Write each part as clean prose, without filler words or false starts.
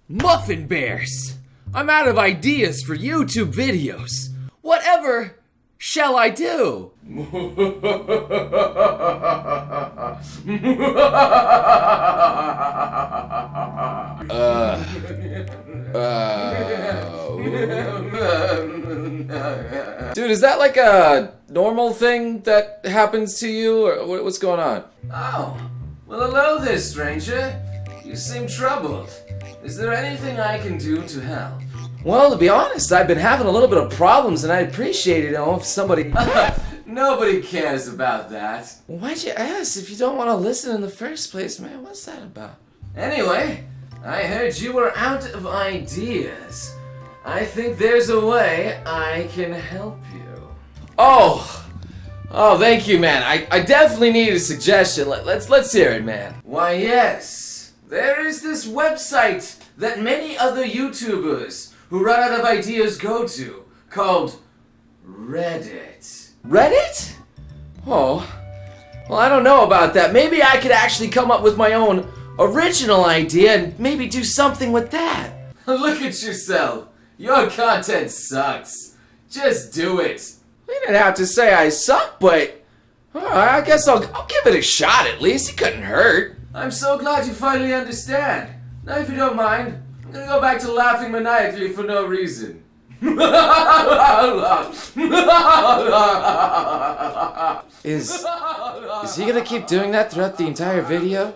Muffin Bears! I'm out of ideas for YouTube videos. Whatever shall I do? Dude, is that like a normal thing that happens to you, or what's going on? Oh, well hello there, stranger. You seem troubled. Is there anything I can do to help? Well, to be honest, I've been having a little bit of problems, and I'd appreciate it, if somebody... Nobody cares about that. Why'd you ask if you don't want to listen in the first place, man? What's that about? Anyway, I heard you were out of ideas. I think there's a way I can help you. Oh, thank you, man. I definitely need a suggestion. Let's hear it, man. Why, yes. There is this website that many other YouTubers who run out of ideas go to, called Reddit. Reddit? Oh, well, I don't know about that. Maybe I could actually come up with my own original idea and maybe do something with that. Look at yourself. Your content sucks. Just do it. You didn't have to say I suck, but I guess I'll give it a shot at least. It couldn't hurt. I'm so glad you finally understand. Now, if you don't mind, I'm gonna go back to laughing maniacally for no reason. Is he gonna keep doing that throughout the entire video?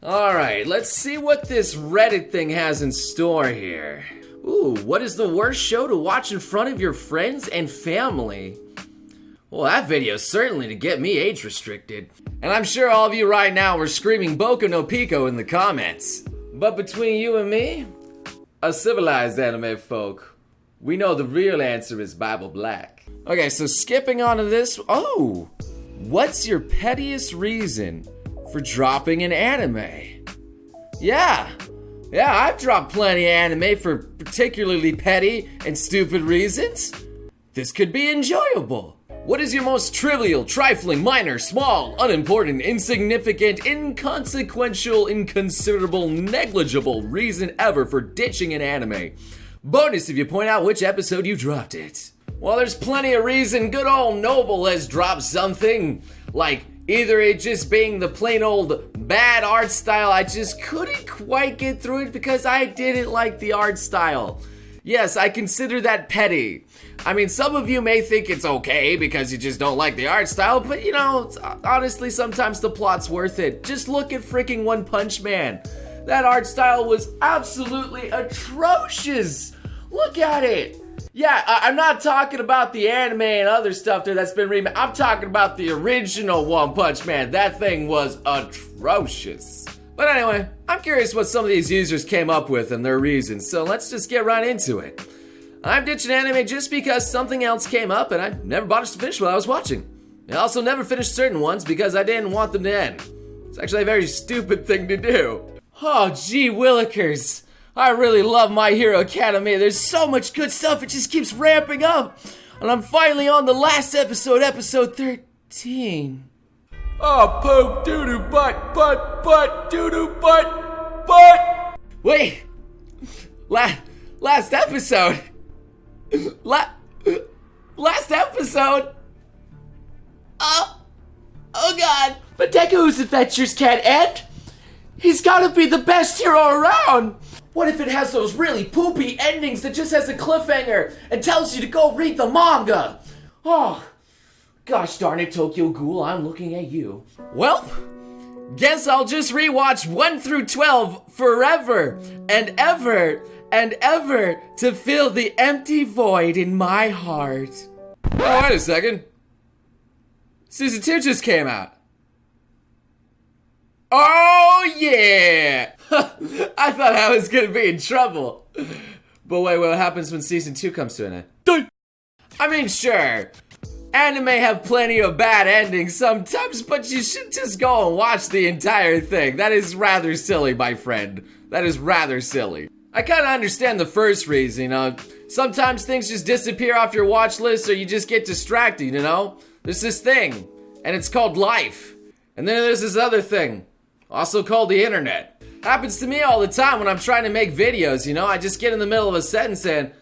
Alright, let's see what this Reddit thing has in store here. Ooh, what is the worst show to watch in front of your friends and family? Well, that video's certainly to get me age restricted. And I'm sure all of you right now are screaming Boku no Pico in the comments. But between you and me, a civilized anime folk, we know the real answer is Bible Black. Okay, so skipping on to this. Oh, what's your pettiest reason for dropping an anime? Yeah, I've dropped plenty of anime for particularly petty and stupid reasons. This could be enjoyable. What is your most trivial, trifling, minor, small, unimportant, insignificant, inconsequential, inconsiderable, negligible reason ever for ditching an anime? Bonus if you point out which episode you dropped it. Well, there's plenty of reason good old Noble has dropped something, like either it just being the plain old bad art style, I just couldn't quite get through it because I didn't like the art style. Yes, I consider that petty. I mean, some of you may think it's okay because you just don't like the art style, but you know, honestly, sometimes the plot's worth it. Just look at freaking One Punch Man. That art style was absolutely atrocious. Look at it. Yeah, I'm not talking about the anime and other stuff there that's been remade. I'm talking about the original One Punch Man. That thing was atrocious. But anyway, I'm curious what some of these users came up with and their reasons, so let's just get right into it. I've ditched an anime just because something else came up and I never bothered to finish what I was watching. I also never finished certain ones because I didn't want them to end. It's actually a very stupid thing to do. Oh, gee willikers. I really love My Hero Academia. There's so much good stuff, it just keeps ramping up. And I'm finally on the last episode, episode 13. Oh, poop, doo-doo, butt, doo-doo, butt. Wait, last episode? Last episode? Oh God. But Deku's adventures can't end. He's gotta be the best hero around. What if it has those really poopy endings that just has a cliffhanger and tells you to go read the manga? Oh, gosh darn it, Tokyo Ghoul, I'm looking at you. Well, guess I'll just rewatch 1 through 12 forever and ever to fill the empty void in my heart. Oh, wait a second. Season 2 just came out. Oh, yeah! I thought I was gonna be in trouble. But wait, what happens when Season 2 comes to an end? I mean, sure. Anime have plenty of bad endings sometimes, but you should just go and watch the entire thing. That is rather silly, my friend. That is rather silly. I kinda understand the first reason, sometimes things just disappear off your watch list or you just get distracted, you know? There's this thing, and it's called life. And then there's this other thing, also called the internet. Happens to me all the time when I'm trying to make videos, you know? I just get in the middle of a sentence and,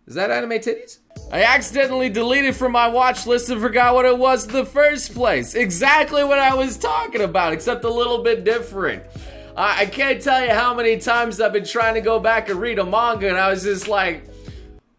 is that anime titties? I accidentally deleted from my watch list and forgot what it was in the first place. Exactly what I was talking about, except a little bit different. I can't tell you how many times I've been trying to go back and read a manga and I was just like,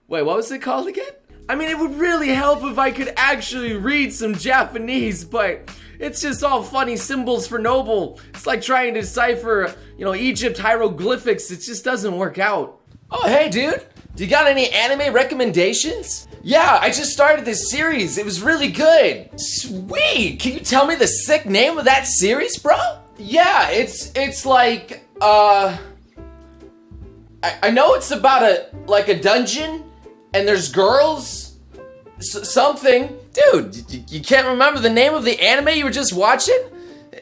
wait, what was it called again? I mean, it would really help if I could actually read some Japanese, but it's just all funny symbols for noble. It's like trying to decipher, Egypt hieroglyphics. It just doesn't work out. Oh, hey, dude. Do you got any anime recommendations? Yeah, I just started this series. It was really good. Sweet! Can you tell me the sick name of that series, bro? Yeah, it's like, I know it's about a dungeon, and there's girls, something. Dude, you can't remember the name of the anime you were just watching?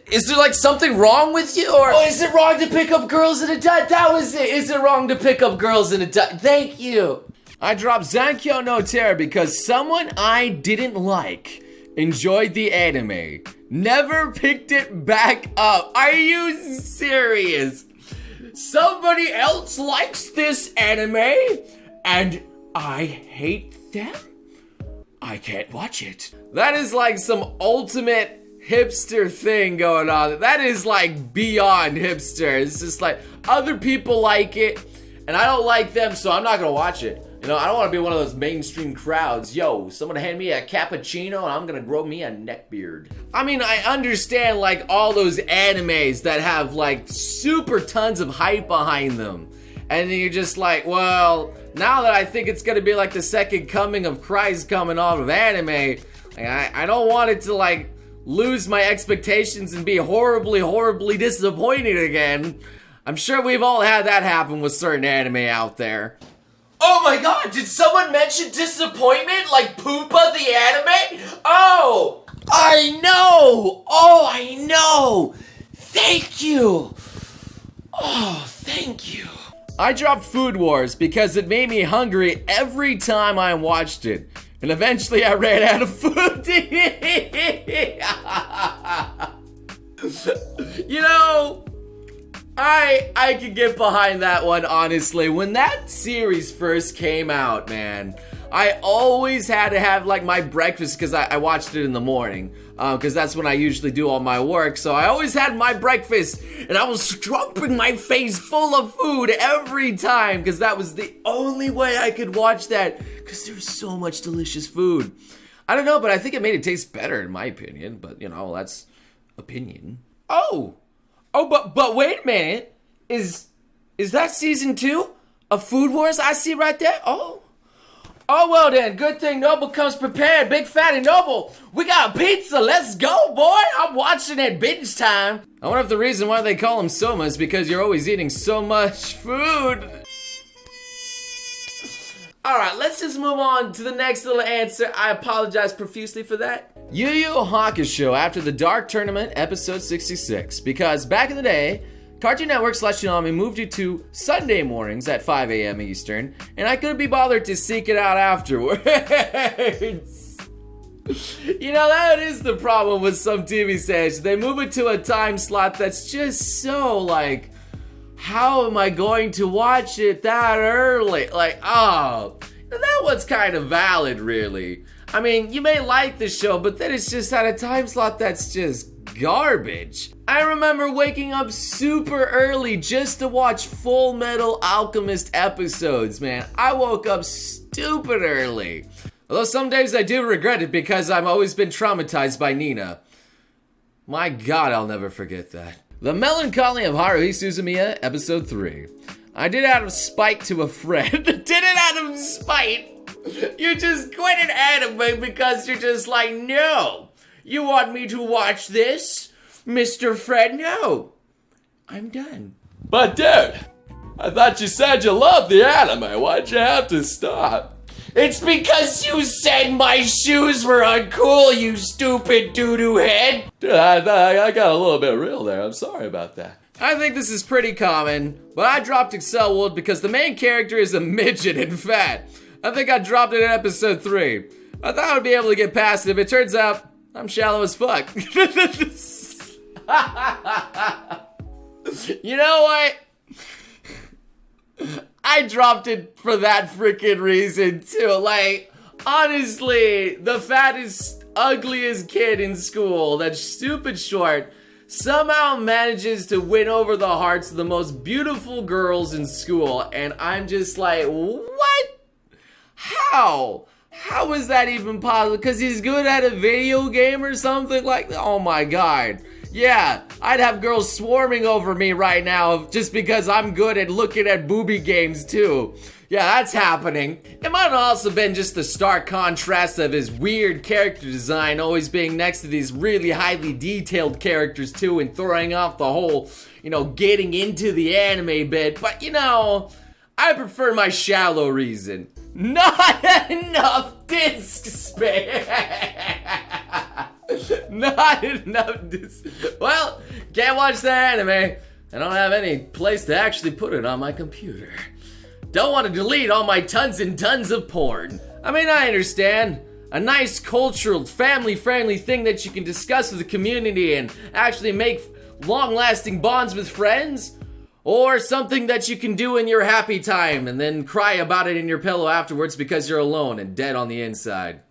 Is there like something wrong with you, or? Oh, is it wrong to pick up girls in a dungeon? That was it. Is it wrong to pick up girls in a dungeon? Thank you. I dropped Zankyo no Terror because someone I didn't like enjoyed the anime. Never picked it back up. Are you serious? Somebody else likes this anime and I hate them? I can't watch it. That is like some ultimate hipster thing going on. That is like beyond hipster. It's just like other people like it and I don't like them, so I'm not gonna watch it. I don't want to be one of those mainstream crowds. Yo, someone hand me a cappuccino and I'm gonna grow me a neckbeard. I mean, I understand like all those animes that have like super tons of hype behind them. And then you're just like, well, now that I think it's gonna be like the second coming of Christ coming off of anime, I don't want it to like lose my expectations and be horribly, horribly disappointed again. I'm sure we've all had that happen with certain anime out there. Oh my god, did someone mention disappointment? Like Poopa the anime? Oh! I know! Oh, I know! Thank you! Oh, thank you. I dropped Food Wars because it made me hungry every time I watched it. And eventually I ran out of food to eat. I could get behind that one, honestly. When that series first came out, man, I always had to have like my breakfast because I watched it in the morning. Because that's when I usually do all my work. So I always had my breakfast and I was strumping my face full of food every time because that was the only way I could watch that because there was so much delicious food. I don't know, but I think it made it taste better in my opinion. But, that's opinion. Oh, but wait a minute. Is that season 2 of Food Wars I see right there? Oh, well then, good thing Noble comes prepared. Big Fatty Noble, we got pizza. Let's go, boy. I'm watching it binge time. I wonder if the reason why they call them Soma is because you're always eating so much food. All right, let's just move on to the next little answer. I apologize profusely for that. Yu Yu Hakusho After the Dark Tournament, episode 66. Because back in the day, Cartoon Network / Toonami moved it to Sunday mornings at 5 a.m. Eastern, and I couldn't be bothered to seek it out afterwards. That is the problem with some TV stations. They move it to a time slot that's just so like, how am I going to watch it that early? Like, that one's kind of valid, really. I mean, you may like the show, but then it's just at a time slot that's just garbage. I remember waking up super early just to watch Full Metal Alchemist episodes, man. I woke up stupid early. Although some days I do regret it because I've always been traumatized by Nina. My god, I'll never forget that. The Melancholy of Haruhi Suzumiya, episode 3. I did it out of spite to a friend. Did it out of spite? You just quit an anime because you're just like, no. You want me to watch this? Mr. Fred, no. I'm done. But dude, I thought you said you loved the anime. Why'd you have to stop? It's because you said my shoes were uncool, you stupid doo-doo head. Dude, I got a little bit real there. I'm sorry about that. I think this is pretty common, but I dropped Excelwood because the main character is a midget and fat. I think I dropped it in episode 3. I thought I would be able to get past it, but it turns out I'm shallow as fuck. You know what? I dropped it for that freaking reason too. Like, honestly, the fattest, ugliest kid in school, that stupid short, somehow manages to win over the hearts of the most beautiful girls in school. And I'm just like, what? How? How is that even possible? Because he's good at a video game or something like that? Oh my god. Yeah, I'd have girls swarming over me right now just because I'm good at looking at booby games too. Yeah, that's happening. It might have also been just the stark contrast of his weird character design always being next to these really highly detailed characters too, and throwing off the whole, getting into the anime bit. But I prefer my shallow reason. Not enough disc space. Not enough disc. Well, can't watch that anime. I don't have any place to actually put it on my computer. Don't want to delete all my tons and tons of porn. I mean, I understand. A nice cultural, family-friendly thing that you can discuss with the community and actually make long-lasting bonds with friends. Or something that you can do in your happy time and then cry about it in your pillow afterwards because you're alone and dead on the inside.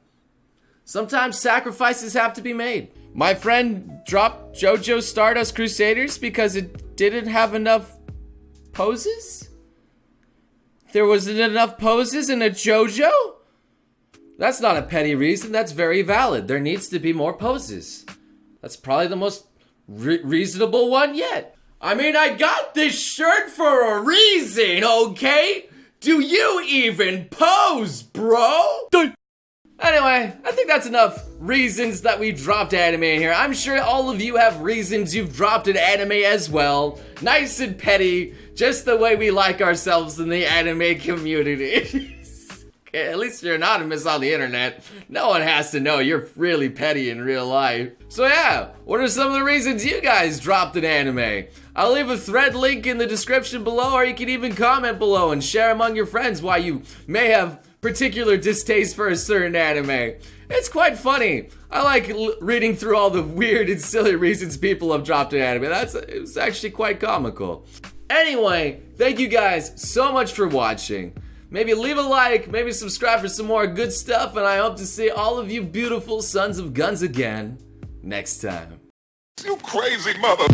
Sometimes sacrifices have to be made. My friend dropped JoJo Stardust Crusaders because it didn't have enough poses? There wasn't enough poses in a JoJo? That's not a petty reason, that's very valid. There needs to be more poses. That's probably the most reasonable one yet. I mean, I got this shirt for a reason, okay? Do you even pose, bro? Anyway, I think that's enough reasons that we dropped anime in here. I'm sure all of you have reasons you've dropped an anime as well. Nice and petty, just the way we like ourselves in the anime community. Okay, at least you're anonymous on the internet. No one has to know you're really petty in real life. So yeah, what are some of the reasons you guys dropped an anime? I'll leave a thread link in the description below, or you can even comment below and share among your friends why you may have particular distaste for a certain anime. It's quite funny. I like reading through all the weird and silly reasons people have dropped an anime. It's actually quite comical. Anyway, thank you guys so much for watching. Maybe leave a like, maybe subscribe for some more good stuff, and I hope to see all of you beautiful sons of guns again next time. You crazy mother.